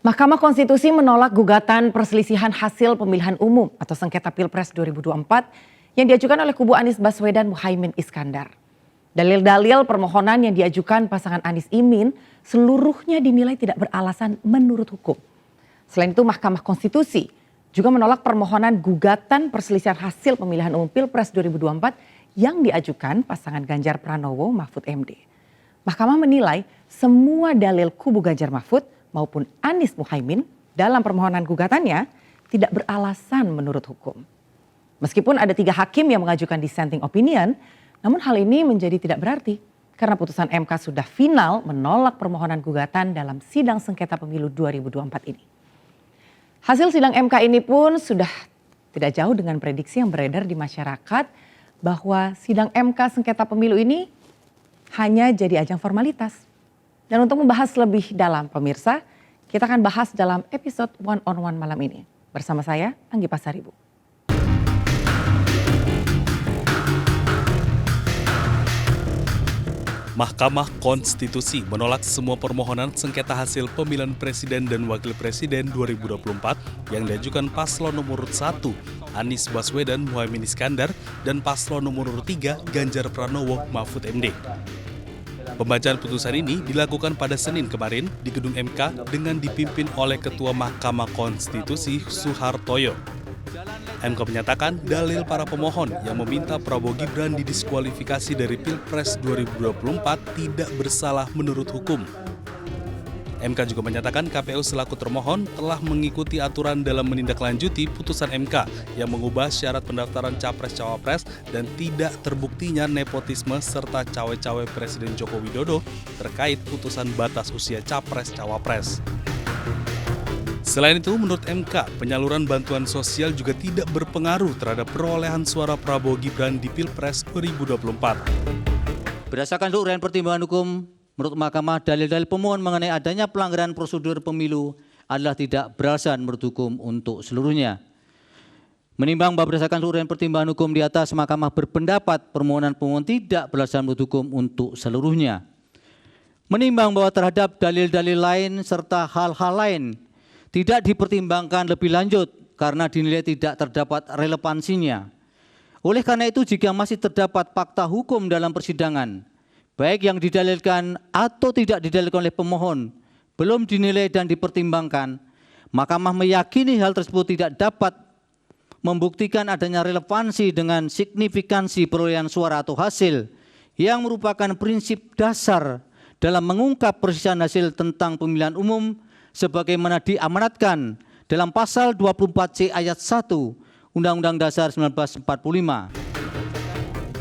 Mahkamah Konstitusi menolak gugatan perselisihan hasil pemilihan umum atau sengketa Pilpres 2024 yang diajukan oleh kubu Anies Baswedan Muhaimin Iskandar. Dalil-dalil permohonan yang diajukan pasangan Anies Imin seluruhnya dinilai tidak beralasan menurut hukum. Selain itu Mahkamah Konstitusi juga menolak permohonan gugatan perselisihan hasil pemilihan umum Pilpres 2024 yang diajukan pasangan Ganjar Pranowo Mahfud MD. Mahkamah menilai semua dalil kubu Ganjar Mahfud maupun Anies Muhaimin dalam permohonan gugatannya tidak beralasan menurut hukum. Meskipun ada 3 hakim yang mengajukan dissenting opinion, namun hal ini menjadi tidak berarti karena putusan MK sudah final menolak permohonan gugatan dalam sidang sengketa pemilu 2024 ini. Hasil sidang MK ini pun sudah tidak jauh dengan prediksi yang beredar di masyarakat bahwa sidang MK sengketa pemilu ini hanya jadi ajang formalitas. Dan untuk membahas lebih dalam pemirsa, kita akan bahas dalam episode One on One malam ini. Bersama saya, Anggi Pasaribu. Mahkamah Konstitusi menolak semua permohonan sengketa hasil pemilihan presiden dan wakil presiden 2024 yang diajukan paslon nomor 1 Anies Baswedan Muhaimin Iskandar dan paslon nomor 3 Ganjar Pranowo Mahfud MD. Pembacaan putusan ini dilakukan pada Senin kemarin di Gedung MK dengan dipimpin oleh Ketua Mahkamah Konstitusi Suhartoyo. MK menyatakan dalil para pemohon yang meminta Prabowo Gibran didiskualifikasi dari Pilpres 2024 tidak bersalah menurut hukum. MK juga menyatakan KPU selaku termohon telah mengikuti aturan dalam menindaklanjuti putusan MK yang mengubah syarat pendaftaran Capres-Cawapres dan tidak terbuktinya nepotisme serta cawe-cawe Presiden Joko Widodo terkait putusan batas usia Capres-Cawapres. Selain itu, menurut MK, penyaluran bantuan sosial juga tidak berpengaruh terhadap perolehan suara Prabowo Gibran di Pilpres 2024. Berdasarkan uraian pertimbangan hukum, menurut Mahkamah, dalil-dalil pemohon mengenai adanya pelanggaran prosedur pemilu adalah tidak beralasan menurut hukum untuk seluruhnya. Menimbang bahwa berdasarkan uraian pertimbangan hukum di atas, Mahkamah berpendapat permohonan pemohon tidak beralasan menurut hukum untuk seluruhnya. Menimbang bahwa terhadap dalil-dalil lain serta hal-hal lain tidak dipertimbangkan lebih lanjut karena dinilai tidak terdapat relevansinya. Oleh karena itu, jika masih terdapat fakta hukum dalam persidangan, baik yang didalilkan atau tidak didalilkan oleh pemohon, belum dinilai dan dipertimbangkan, Mahkamah meyakini hal tersebut tidak dapat membuktikan adanya relevansi dengan signifikansi perolehan suara atau hasil yang merupakan prinsip dasar dalam mengungkap perselisihan hasil tentang pemilihan umum sebagaimana diamanatkan dalam pasal 24C ayat 1 Undang-Undang Dasar 1945.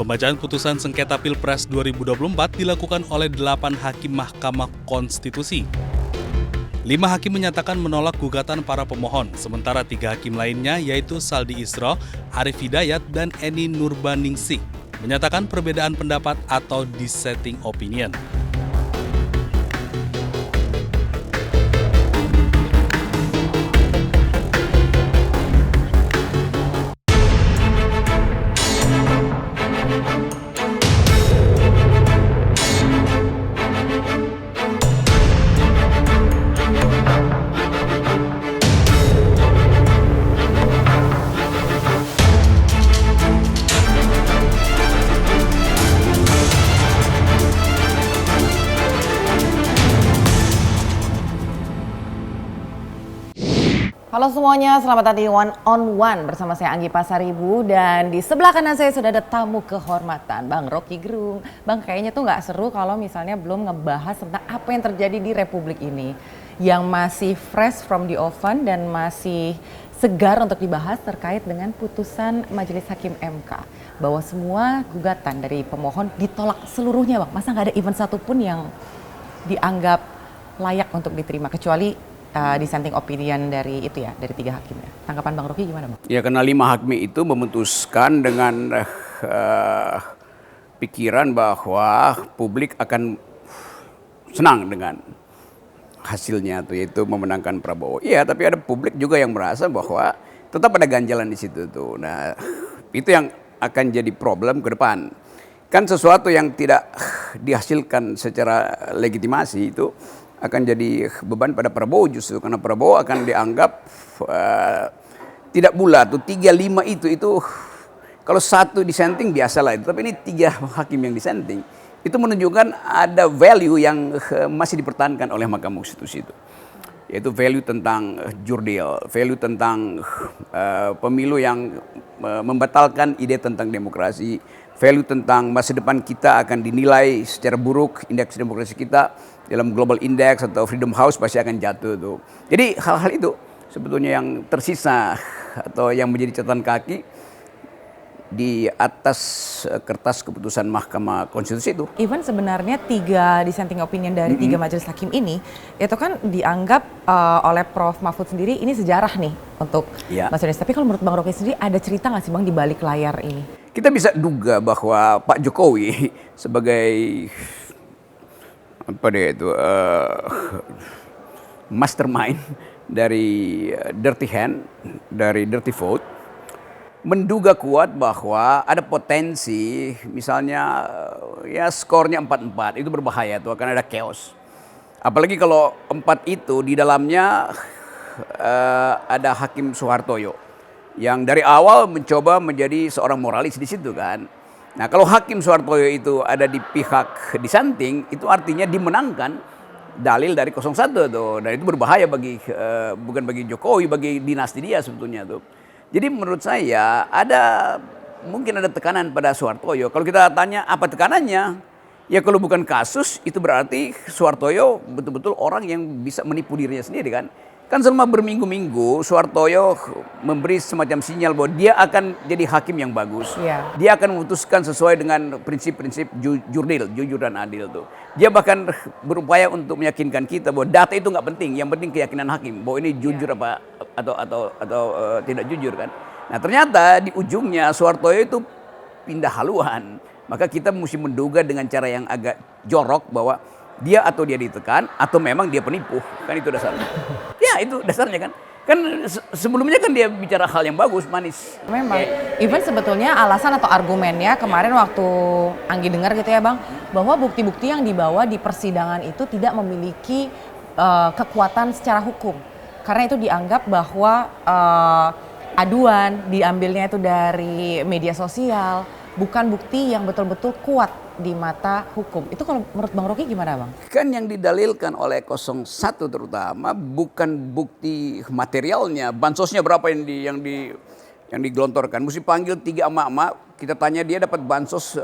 Pembacaan putusan sengketa Pilpres 2024 dilakukan oleh 8 hakim Mahkamah Konstitusi. 5 hakim menyatakan menolak gugatan para pemohon, sementara 3 hakim lainnya yaitu Saldi Isra, Arief Hidayat, dan Eni Nurbaningsih menyatakan perbedaan pendapat atau dissenting opinion. Halo semuanya, selamat datang di One on One bersama saya Anggi Pasaribu dan di sebelah kanan saya sudah ada tamu kehormatan Bang Rocky Gerung. Bang, kayaknya tuh nggak seru kalau misalnya belum ngebahas tentang apa yang terjadi di Republik ini yang masih fresh from the oven dan masih segar untuk dibahas terkait dengan putusan Majelis Hakim MK bahwa semua gugatan dari pemohon ditolak seluruhnya, Bang. Masa nggak ada even satu pun yang dianggap layak untuk diterima kecuali dissenting opinion dari itu ya, dari 3 hakim ya. Tanggapan Bang Rocky gimana, Bang? Ya, karena 5 hakim itu memutuskan dengan pikiran bahwa publik akan senang dengan hasilnya tuh, yaitu memenangkan Prabowo. Iya, tapi ada publik juga yang merasa bahwa tetap ada ganjalan di situ tuh. Nah, itu yang akan jadi problem ke depan. Kan sesuatu yang tidak dihasilkan secara legitimasi itu akan jadi beban pada Prabowo justru, karena Prabowo akan dianggap tidak bulat tuh 3-5 itu kalau satu dissenting biasalah itu, tapi ini 3 hakim yang dissenting itu menunjukkan ada value yang masih dipertahankan oleh Mahkamah Konstitusi itu, yaitu value tentang jurdil, value tentang pemilu yang membatalkan ide tentang demokrasi, value tentang masa depan kita akan dinilai secara buruk, indeks demokrasi kita dalam Global Index atau Freedom House pasti akan jatuh tuh. Jadi hal-hal itu sebetulnya yang tersisa atau yang menjadi catatan kaki di atas kertas keputusan Mahkamah Konstitusi itu. Even sebenarnya 3 dissenting opinion dari 3 majelis hakim ini itu kan dianggap oleh Prof. Mahfud sendiri ini sejarah nih untuk Mas Yones. Tapi kalau menurut Bang Rocky sendiri ada cerita nggak sih Bang di balik layar ini? Kita bisa duga bahwa Pak Jokowi sebagai apa dia itu mastermind dari dirty hand, dari dirty vote, menduga kuat bahwa ada potensi misalnya ya skornya 4-4 itu berbahaya tuh, akan ada chaos. Apalagi kalau 4 itu di dalamnya ada Hakim Soehartoyo yang dari awal mencoba menjadi seorang moralis di situ kan. Nah, kalau Hakim Soehartoyo itu ada di pihak dissenting, itu artinya dimenangkan dalil dari 01 tuh. Dan itu berbahaya bagi bukan bagi Jokowi, bagi dinasti dia sebetulnya tuh. Jadi menurut saya mungkin ada tekanan pada Soehartoyo. Kalau kita tanya apa tekanannya? Ya kalau bukan kasus itu berarti Soehartoyo betul-betul orang yang bisa menipu dirinya sendiri kan. Kan selama berminggu-minggu Soehartoyo memberi semacam sinyal bahwa dia akan jadi hakim yang bagus. Dia akan memutuskan sesuai dengan prinsip-prinsip jurdil, jujur dan adil tuh. Dia bahkan berupaya untuk meyakinkan kita bahwa data itu nggak penting, yang penting keyakinan hakim bahwa ini jujur apa atau tidak jujur kan. Nah ternyata di ujungnya Soehartoyo itu pindah haluan. Maka kita mesti menduga dengan cara yang agak jorok bahwa dia ditekan atau memang dia penipu, kan itu dasarnya. Ya itu dasarnya kan. Kan sebelumnya kan dia bicara hal yang bagus, manis. Memang. Even sebetulnya alasan atau argumennya kemarin waktu Anggi dengar gitu ya Bang, bahwa bukti-bukti yang dibawa di persidangan itu tidak memiliki kekuatan secara hukum. Karena itu dianggap bahwa aduan diambilnya itu dari media sosial, bukan bukti yang betul-betul kuat di mata hukum. Itu kalau menurut Bang Rocky gimana Bang? Kan yang didalilkan oleh 01 terutama bukan bukti materialnya, bansosnya berapa yang digelontorkan. Mesti panggil 3 emak-emak, kita tanya dia dapat bansos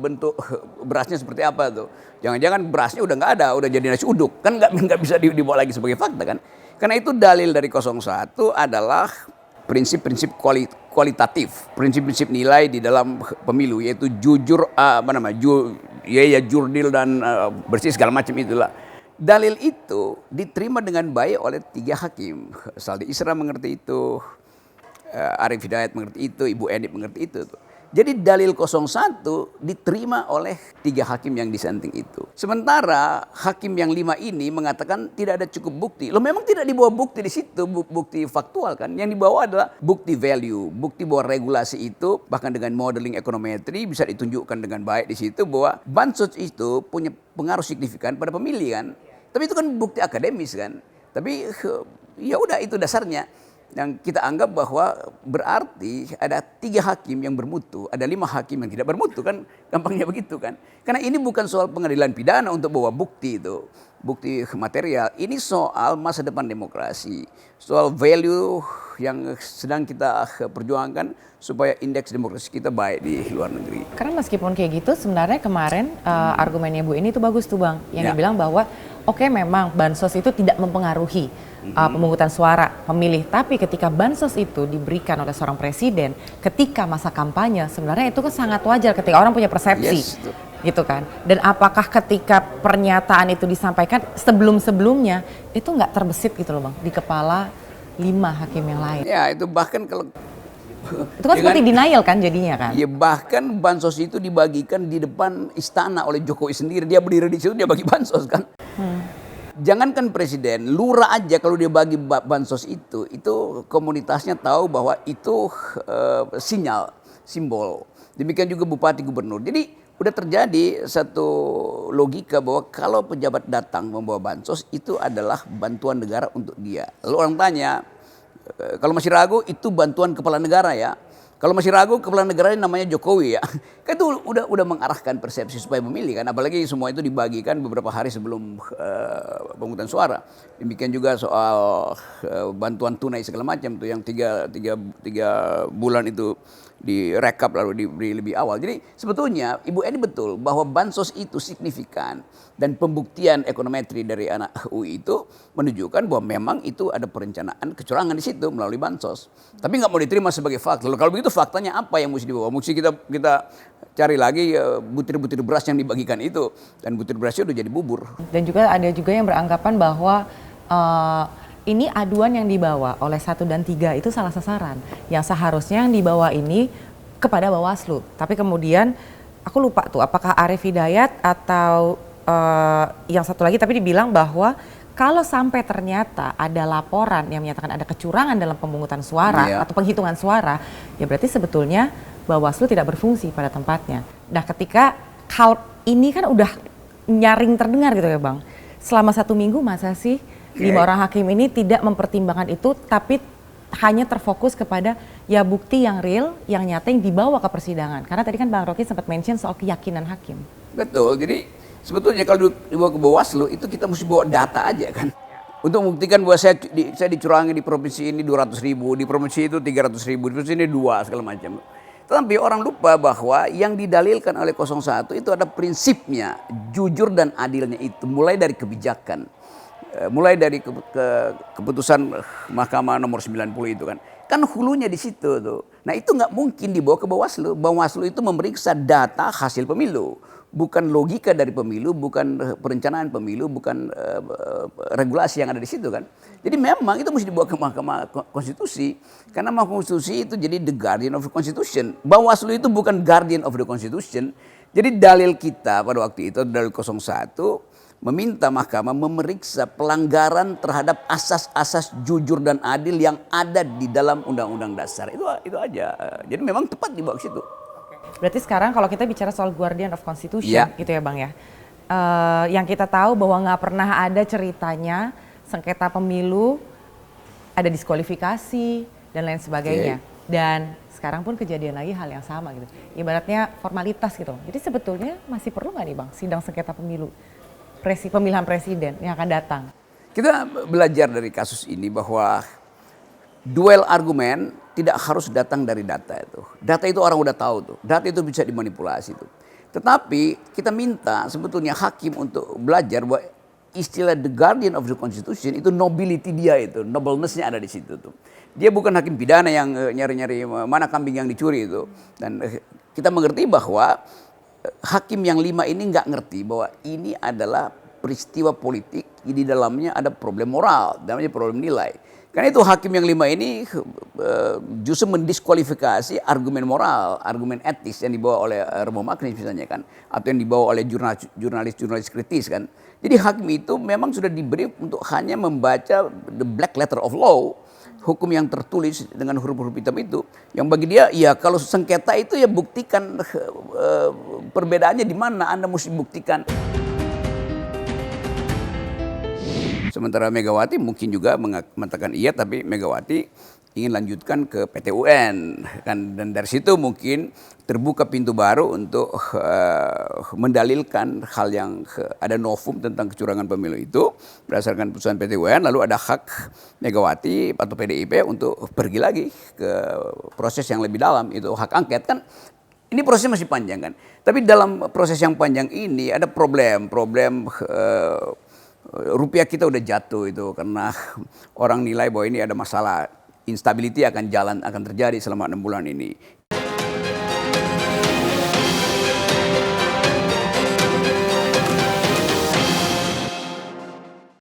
bentuk berasnya seperti apa tuh. Jangan-jangan berasnya udah nggak ada, udah jadi nasi uduk. Kan nggak bisa dibawa lagi sebagai fakta kan. Karena itu dalil dari 01 adalah prinsip-prinsip kualitatif, prinsip-prinsip nilai di dalam pemilu, yaitu jujur, jurdil dan bersih segala macam itulah. Dalil itu diterima dengan baik oleh 3 hakim. Saldi Isra mengerti itu, Arief Hidayat mengerti itu, Ibu Eni mengerti itu. Jadi dalil 01 diterima oleh 3 hakim yang dissenting itu. Sementara hakim yang 5 ini mengatakan tidak ada cukup bukti. Loh memang tidak dibawa bukti di situ, bukti faktual kan. Yang dibawa adalah bukti value, bukti bahwa regulasi itu bahkan dengan modeling ekonometri bisa ditunjukkan dengan baik di situ bahwa bansos itu punya pengaruh signifikan pada pemilih kan. Tapi itu kan bukti akademis kan. Tapi ya udah itu dasarnya. Yang kita anggap bahwa berarti ada 3 hakim yang bermutu, ada 5 hakim yang tidak bermutu kan, gampangnya begitu kan. Karena ini bukan soal pengadilan pidana untuk bawa bukti itu, bukti material. Ini soal masa depan demokrasi, soal value yang sedang kita perjuangkan supaya indeks demokrasi kita baik di luar negeri. Karena meskipun kayak gitu sebenarnya kemarin argumennya Bu ini itu bagus tuh Bang, yang dibilang bahwa oke, memang bansos itu tidak mempengaruhi pemungutan suara pemilih. Tapi ketika bansos itu diberikan oleh seorang presiden ketika masa kampanye, sebenarnya itu kan sangat wajar ketika orang punya persepsi. Gitu kan. Dan apakah ketika pernyataan itu disampaikan sebelum-sebelumnya itu nggak terbesit gitu loh Bang di kepala 5 hakim yang lain? Ya itu bahkan kalau itu kan seperti denial kan jadinya kan? Ya bahkan bansos itu dibagikan di depan istana oleh Jokowi sendiri. Dia berdiri di situ, dia bagi bansos kan. Jangankan presiden, lurah aja kalau dia bagi bansos itu komunitasnya tahu bahwa itu sinyal, simbol. Demikian juga bupati, gubernur. Jadi udah terjadi satu logika bahwa kalau pejabat datang membawa bansos itu adalah bantuan negara untuk dia. Lalu orang tanya, kalau masih ragu itu bantuan kepala negara ya. Kalau masih ragu kepala negara ini namanya Jokowi ya. Kan itu udah mengarahkan persepsi supaya memilih kan. Apalagi semua itu dibagikan beberapa hari sebelum pemungutan suara. Demikian juga soal bantuan tunai segala macam tuh yang tiga bulan itu direkap lalu diberi lebih awal. Jadi sebetulnya Ibu Eni betul bahwa bansos itu signifikan dan pembuktian ekonometri dari anak UI itu menunjukkan bahwa memang itu ada perencanaan kecurangan di situ melalui bansos. Tapi nggak mau diterima sebagai fakta. Lalu kalau begitu faktanya apa yang mesti dibawa? Mesti kita cari lagi butir-butir beras yang dibagikan itu dan butir berasnya udah jadi bubur. Dan juga ada juga yang beranggapan bahwa ini aduan yang dibawa oleh 1 dan 3 itu salah sasaran. Yang seharusnya yang dibawa ini kepada Bawaslu. Tapi kemudian aku lupa tuh apakah Arief Hidayat atau yang satu lagi tapi dibilang bahwa kalau sampai ternyata ada laporan yang menyatakan ada kecurangan dalam pemungutan suara atau penghitungan suara, ya berarti sebetulnya Bawaslu tidak berfungsi pada tempatnya. Nah ketika hal ini kan udah nyaring terdengar gitu ya Bang. Selama 1 minggu masa sih 5 orang hakim ini tidak mempertimbangkan itu tapi hanya terfokus kepada ya bukti yang real, yang nyata yang dibawa ke persidangan. Karena tadi kan Bang Rocky sempat mention soal keyakinan hakim. Betul, jadi sebetulnya kalau dibawa ke Bawaslu itu kita mesti bawa data aja kan. Untuk membuktikan bahwa saya dicurangi di provinsi ini 200.000, di provinsi itu 300.000, di provinsi ini 2 segala macam. Tapi orang lupa bahwa yang didalilkan oleh 01 itu ada prinsipnya, jujur dan adilnya itu. Mulai dari kebijakan, mulai dari keputusan Mahkamah nomor 90 itu kan. Kan hulunya di situ tuh. Nah itu nggak mungkin dibawa ke Bawaslu. Bawaslu itu memeriksa data hasil pemilu. Bukan logika dari pemilu, bukan perencanaan pemilu, bukan regulasi yang ada di situ kan. Jadi memang itu mesti dibawa ke Mahkamah Konstitusi. Karena Mahkamah Konstitusi itu jadi the guardian of the Constitution. Bawaslu itu bukan guardian of the Constitution. Jadi dalil kita pada waktu itu, dalil 01, meminta Mahkamah memeriksa pelanggaran terhadap asas-asas jujur dan adil yang ada di dalam Undang-Undang Dasar. Itu aja. Jadi memang tepat dibawa ke situ. Berarti sekarang kalau kita bicara soal Guardian of Constitution gitu ya Bang ya. Yang kita tahu bahwa nggak pernah ada ceritanya sengketa pemilu, ada diskualifikasi dan lain sebagainya. Dan sekarang pun kejadian lagi hal yang sama gitu. Ibaratnya formalitas gitu. Jadi sebetulnya masih perlu nggak nih Bang sidang sengketa pemilu? Pemilihan presiden yang akan datang. Kita belajar dari kasus ini bahwa duel argumen tidak harus datang dari data itu. Data itu orang udah tahu tuh. Data itu bisa dimanipulasi tuh. Tetapi kita minta sebetulnya hakim untuk belajar bahwa istilah the guardian of the constitution itu nobility dia itu, nobleness-nya ada di situ tuh. Dia bukan hakim pidana yang nyari-nyari mana kambing yang dicuri itu. Dan kita mengerti bahwa hakim yang 5 ini nggak ngerti bahwa ini adalah peristiwa politik, di dalamnya ada problem moral, namanya problem nilai. Karena itu hakim yang 5 ini justru mendiskualifikasi argumen moral, argumen etis yang dibawa oleh Romo Magnis misalnya kan, atau yang dibawa oleh jurnalis kritis kan. Jadi hakim itu memang sudah diberi untuk hanya membaca the black letter of law, hukum yang tertulis dengan huruf-huruf hitam itu, yang bagi dia ya kalau sengketa itu ya buktikan perbedaannya di mana, Anda mesti buktikan. Sementara Megawati mungkin juga mengatakan iya, tapi Megawati ingin lanjutkan ke PT UN kan, dan dari situ mungkin terbuka pintu baru untuk mendalilkan hal yang ada novum tentang kecurangan pemilu itu berdasarkan putusan PT UN, lalu ada hak Megawati atau PDIP untuk pergi lagi ke proses yang lebih dalam, itu hak angket kan. Ini prosesnya masih panjang kan, tapi dalam proses yang panjang ini ada problem rupiah kita udah jatuh itu karena orang nilai bahwa ini ada masalah instability akan terjadi selama 6 bulan ini.